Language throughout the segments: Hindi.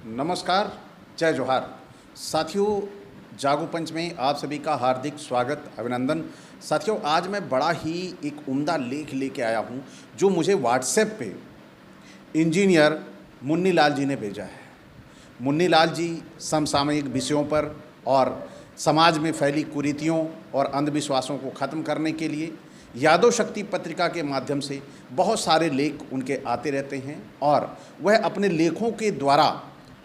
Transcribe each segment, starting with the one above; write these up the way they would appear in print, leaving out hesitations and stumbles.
नमस्कार, जय जोहार। साथियों, जागो पंच में आप सभी का हार्दिक स्वागत, अभिनंदन। साथियों, आज मैं बड़ा ही एक उम्दा लेख लेके आया हूँ जो मुझे व्हाट्सएप पे इंजीनियर मुन्नी लाल जी ने भेजा है। मुन्नी लाल जी समसामयिक विषयों पर और समाज में फैली कुरीतियों और अंधविश्वासों को ख़त्म करने के लिए यादव शक्ति पत्रिका के माध्यम से बहुत सारे लेख उनके आते रहते हैं और वह अपने लेखों के द्वारा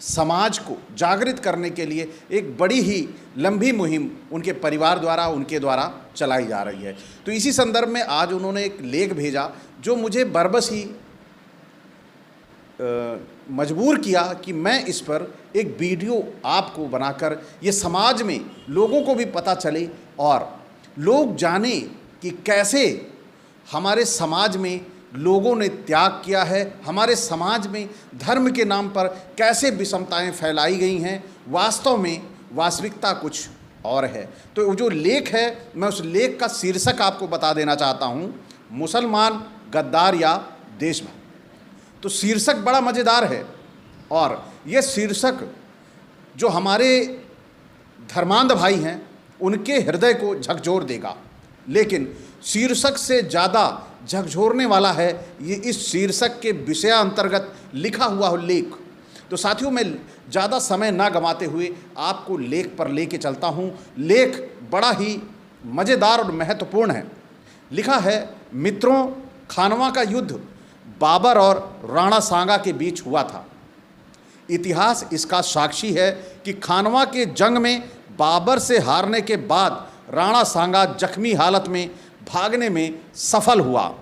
समाज को जागृत करने के लिए एक बड़ी ही लंबी मुहिम उनके परिवार द्वारा, उनके द्वारा चलाई जा रही है। तो इसी संदर्भ में आज उन्होंने एक लेख भेजा जो मुझे बरबस ही मजबूर किया कि मैं इस पर एक वीडियो आपको बनाकर ये समाज में लोगों को भी पता चले और लोग जाने कि कैसे हमारे समाज में लोगों ने त्याग किया है, हमारे समाज में धर्म के नाम पर कैसे विषमताएं फैलाई गई हैं। वास्तव में वास्तविकता कुछ और है। तो जो लेख है, मैं उस लेख का शीर्षक आपको बता देना चाहता हूँ, मुसलमान गद्दार या देशभक्त। तो शीर्षक बड़ा मज़ेदार है और ये शीर्षक जो हमारे धर्मांध भाई हैं उनके हृदय को झकझोर देगा। लेकिन शीर्षक से ज़्यादा झकझोरने वाला है ये इस शीर्षक के विषय अंतर्गत लिखा हुआ लेख। तो साथियों, मैं ज़्यादा समय ना गंवाते हुए आपको लेख पर लेके चलता हूँ। लेख बड़ा ही मज़ेदार और महत्वपूर्ण है। लिखा है, मित्रों, खानवा का युद्ध बाबर और राणा सांगा के बीच हुआ था। इतिहास इसका साक्षी है कि खानवा के जंग में बाबर से हारने के बाद राणा सांगा जख्मी हालत में भागने में सफल हुआ।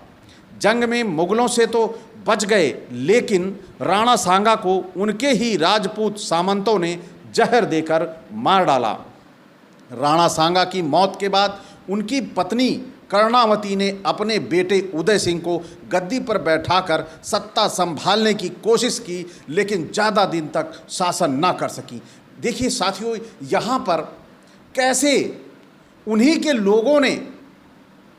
जंग में मुगलों से तो बच गए, लेकिन राणा सांगा को उनके ही राजपूत सामंतों ने जहर देकर मार डाला। राणा सांगा की मौत के बाद उनकी पत्नी कर्णावती ने अपने बेटे उदय सिंह को गद्दी पर बैठाकर सत्ता संभालने की कोशिश की, लेकिन ज़्यादा दिन तक शासन ना कर सकी। देखिए साथियों, यहाँ पर कैसे उन्हीं के लोगों ने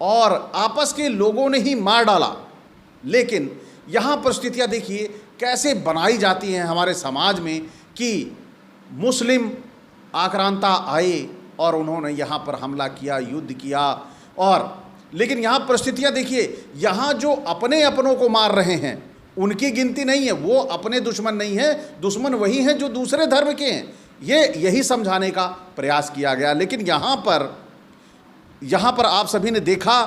और आपस के लोगों ने ही मार डाला। लेकिन यहाँ परिस्थितियाँ देखिए कैसे बनाई जाती हैं हमारे समाज में कि मुस्लिम आक्रांता आए और उन्होंने यहाँ पर हमला किया, युद्ध किया। और लेकिन यहाँ परिस्थितियाँ देखिए, यहाँ जो अपने अपनों को मार रहे हैं उनकी गिनती नहीं है, वो अपने दुश्मन नहीं है, दुश्मन वही हैं जो दूसरे धर्म के हैं। यही समझाने का प्रयास किया गया। लेकिन यहाँ पर आप सभी ने देखा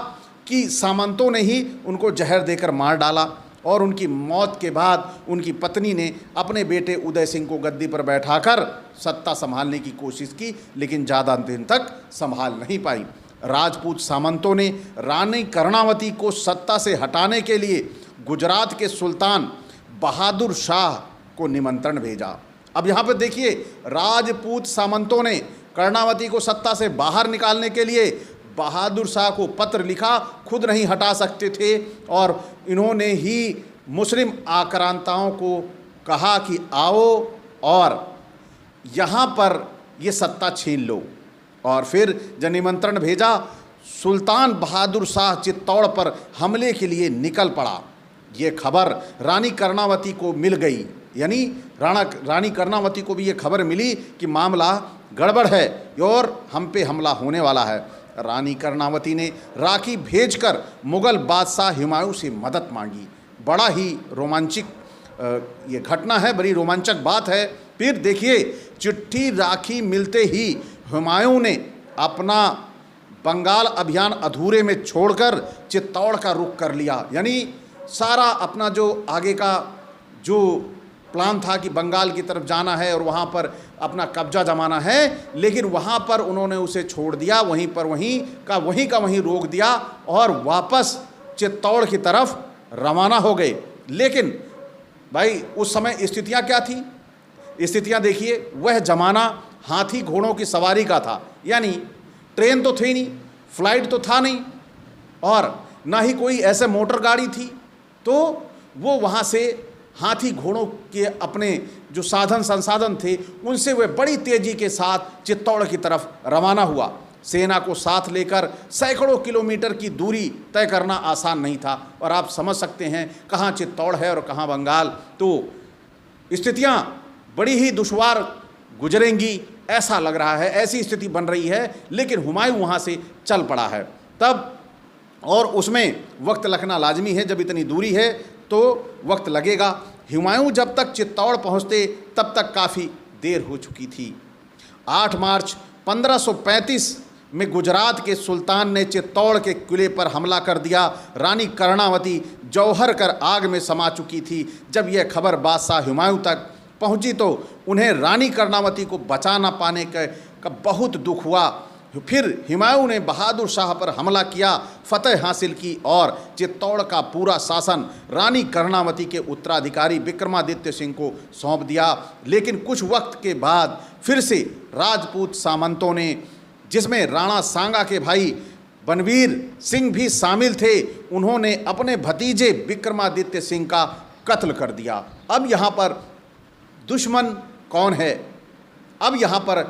कि सामंतों ने ही उनको जहर देकर मार डाला और उनकी मौत के बाद उनकी पत्नी ने अपने बेटे उदय सिंह को गद्दी पर बैठाकर सत्ता संभालने की कोशिश की, लेकिन ज़्यादा दिन तक संभाल नहीं पाई। राजपूत सामंतों ने रानी कर्णावती को सत्ता से हटाने के लिए गुजरात के सुल्तान बहादुर शाह को निमंत्रण भेजा। अब यहाँ पर देखिए, राजपूत सामंतों ने कर्णावती को सत्ता से बाहर निकालने के लिए बहादुर शाह को पत्र लिखा, खुद नहीं हटा सकते थे, और इन्होंने ही मुस्लिम आक्रांताओं को कहा कि आओ और यहाँ पर ये सत्ता छीन लो। और फिर जब निमंत्रण भेजा, सुल्तान बहादुर शाह चित्तौड़ पर हमले के लिए निकल पड़ा। ये खबर रानी कर्णावती को मिल गई, यानी रानी कर्णावती को भी ये खबर मिली कि मामला गड़बड़ है और हम पे हमला होने वाला है। रानी कर्णावती ने राखी भेजकर मुगल बादशाह हुमायूं से मदद मांगी। बड़ा ही रोमांचक ये घटना है, बड़ी रोमांचक बात है। फिर देखिए, चिट्ठी राखी मिलते ही हुमायूं ने अपना बंगाल अभियान अधूरे में छोड़कर चित्तौड़ का रुख कर लिया। यानी सारा अपना जो आगे का जो प्लान था कि बंगाल की तरफ जाना है और वहाँ पर अपना कब्जा जमाना है, लेकिन वहाँ पर उन्होंने उसे छोड़ दिया, वहीं का वहीं रोक दिया और वापस चित्तौड़ की तरफ रवाना हो गए। लेकिन भाई उस समय स्थितियाँ क्या थी? स्थितियाँ देखिए, वह ज़माना हाथी घोड़ों की सवारी का था। यानी ट्रेन तो थी नहीं, फ्लाइट तो था नहीं, और ना ही कोई ऐसे मोटर गाड़ी थी। तो वो वहाँ से हाथी घोड़ों के अपने जो साधन संसाधन थे उनसे वह बड़ी तेज़ी के साथ चित्तौड़ की तरफ रवाना हुआ। सेना को साथ लेकर सैकड़ों किलोमीटर की दूरी तय करना आसान नहीं था, और आप समझ सकते हैं कहाँ चित्तौड़ है और कहाँ बंगाल। तो स्थितियाँ बड़ी ही दुश्वार गुजरेंगी, ऐसा लग रहा है, ऐसी स्थिति बन रही है। लेकिन हुमायूं वहाँ से चल पड़ा है तब, और उसमें वक्त लगना लाजमी है। जब इतनी दूरी है तो वक्त लगेगा। हुमायूं जब तक चित्तौड़ पहुँचते तब तक काफ़ी देर हो चुकी थी। 8 मार्च 1535 में गुजरात के सुल्तान ने चित्तौड़ के किले पर हमला कर दिया। रानी कर्णावती जौहर कर आग में समा चुकी थी। जब यह खबर बादशाह हुमायूं तक पहुंची तो उन्हें रानी कर्णावती को बचा ना पाने का बहुत दुख हुआ। फिर हुमायूं ने बहादुर शाह पर हमला किया, फतेह हासिल की और चित्तौड़ का पूरा शासन रानी कर्णावती के उत्तराधिकारी विक्रमादित्य सिंह को सौंप दिया। लेकिन कुछ वक्त के बाद फिर से राजपूत सामंतों ने, जिसमें राणा सांगा के भाई बनवीर सिंह भी शामिल थे, उन्होंने अपने भतीजे विक्रमादित्य सिंह का कत्ल कर दिया। अब यहाँ पर दुश्मन कौन है? अब यहाँ पर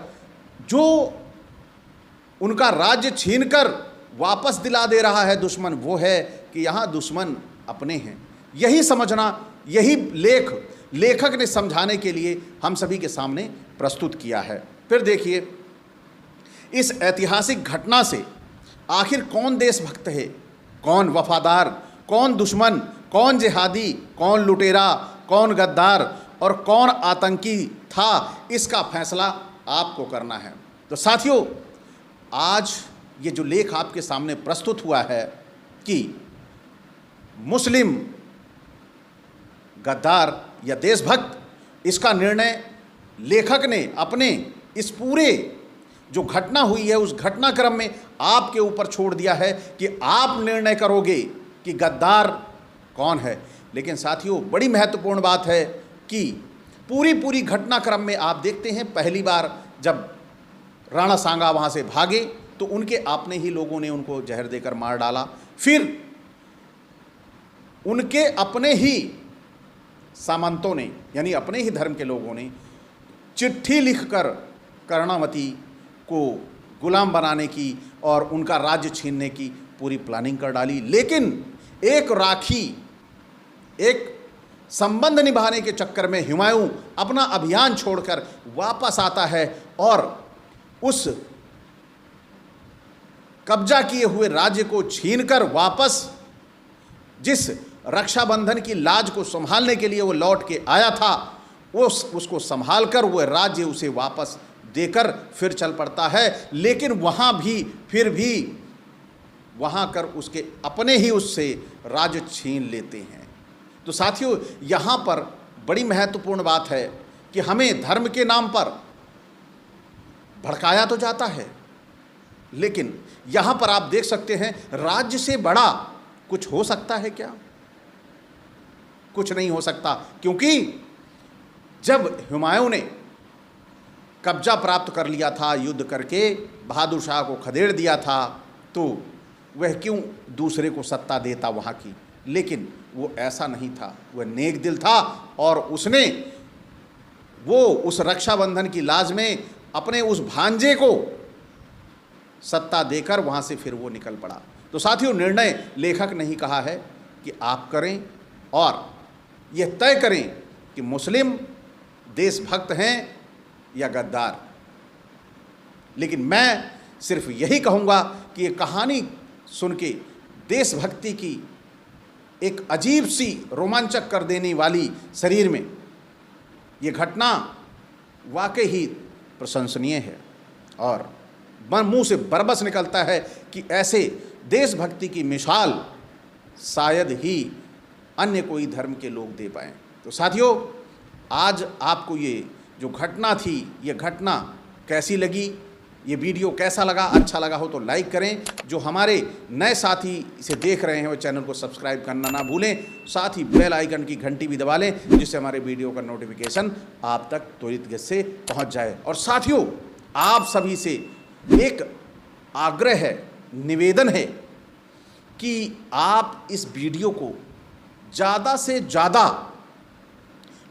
जो उनका राज्य छीनकर वापस दिला दे रहा है दुश्मन, वो है कि यहाँ दुश्मन अपने हैं। यही समझना, यही लेखक ने समझाने के लिए हम सभी के सामने प्रस्तुत किया है। फिर देखिए, इस ऐतिहासिक घटना से आखिर कौन देशभक्त है, कौन वफादार, कौन दुश्मन, कौन जिहादी, कौन लुटेरा, कौन गद्दार और कौन आतंकी था, इसका फैसला आपको करना है। तो साथियों, आज ये जो लेख आपके सामने प्रस्तुत हुआ है कि मुस्लिम गद्दार या देशभक्त, इसका निर्णय लेखक ने अपने इस पूरे जो घटना हुई है उस घटनाक्रम में आपके ऊपर छोड़ दिया है कि आप निर्णय करोगे कि गद्दार कौन है। लेकिन साथियों, बड़ी महत्वपूर्ण बात है कि पूरी घटनाक्रम में आप देखते हैं, पहली बार जब राणा सांगा वहाँ से भागे तो उनके अपने ही लोगों ने उनको जहर देकर मार डाला। फिर उनके अपने ही सामंतों ने, यानी अपने ही धर्म के लोगों ने चिट्ठी लिखकर कर्णावती को गुलाम बनाने की और उनका राज्य छीनने की पूरी प्लानिंग कर डाली। लेकिन एक राखी, एक संबंध निभाने के चक्कर में हुमायूं अपना अभियान छोड़कर वापस आता है और उस कब्जा किए हुए राज्य को छीनकर वापस, जिस रक्षाबंधन की लाज को संभालने के लिए वो लौट के आया था, उसको संभालकर वो राज्य उसे वापस देकर फिर चल पड़ता है। लेकिन वहाँ भी फिर भी वहाँ कर उसके अपने ही उससे राज्य छीन लेते हैं। तो साथियों, यहाँ पर बड़ी महत्वपूर्ण बात है कि हमें धर्म के नाम पर भड़काया तो जाता है, लेकिन यहाँ पर आप देख सकते हैं, राज्य से बड़ा कुछ हो सकता है क्या? कुछ नहीं हो सकता, क्योंकि जब हुमायूं ने कब्जा प्राप्त कर लिया था, युद्ध करके बहादुर शाह को खदेड़ दिया था, तो वह क्यों दूसरे को सत्ता देता वहाँ की? लेकिन वो ऐसा नहीं था, वह नेक दिल था और उसने वो उस रक्षाबंधन की लाज में अपने उस भांजे को सत्ता देकर वहाँ से फिर वो निकल पड़ा। तो साथियों, निर्णय लेखक ने ही कहा है कि आप करें और यह तय करें कि मुस्लिम देशभक्त हैं या गद्दार। लेकिन मैं सिर्फ यही कहूँगा कि ये कहानी सुन के देशभक्ति की एक अजीब सी रोमांचक कर देने वाली शरीर में ये घटना वाकई ही प्रशंसनीय है और मुंह से बरबस निकलता है कि ऐसे देशभक्ति की मिसाल शायद ही अन्य कोई धर्म के लोग दे पाएँ। तो साथियों, आज आपको ये जो घटना थी, ये घटना कैसी लगी, ये वीडियो कैसा लगा? अच्छा लगा हो तो लाइक करें। जो हमारे नए साथी इसे देख रहे हैं वो चैनल को सब्सक्राइब करना ना भूलें। साथ ही बेल आइकन की घंटी भी दबा लें, जिससे हमारे वीडियो का नोटिफिकेशन आप तक त्वरित गति से पहुंच जाए। और साथियों, आप सभी से एक आग्रह है, निवेदन है कि आप इस वीडियो को ज़्यादा से ज़्यादा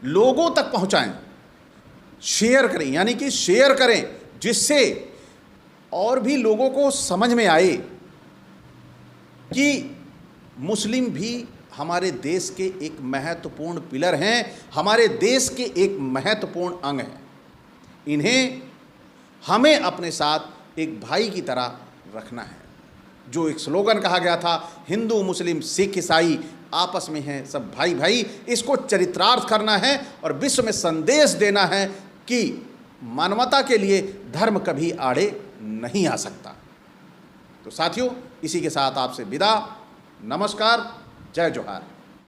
लोगों तक पहुंचाएं, शेयर करें, यानी कि शेयर करें, जिससे और भी लोगों को समझ में आए कि मुस्लिम भी हमारे देश के एक महत्वपूर्ण पिलर हैं, हमारे देश के एक महत्वपूर्ण अंग हैं। इन्हें हमें अपने साथ एक भाई की तरह रखना है। जो एक स्लोगन कहा गया था, हिंदू मुस्लिम सिख ईसाई आपस में हैं सब भाई भाई, इसको चरितार्थ करना है और विश्व में संदेश देना है कि मानवता के लिए धर्म कभी आड़े नहीं आ सकता। तो साथियों, इसी के साथ आपसे विदा। नमस्कार, जय जोहार।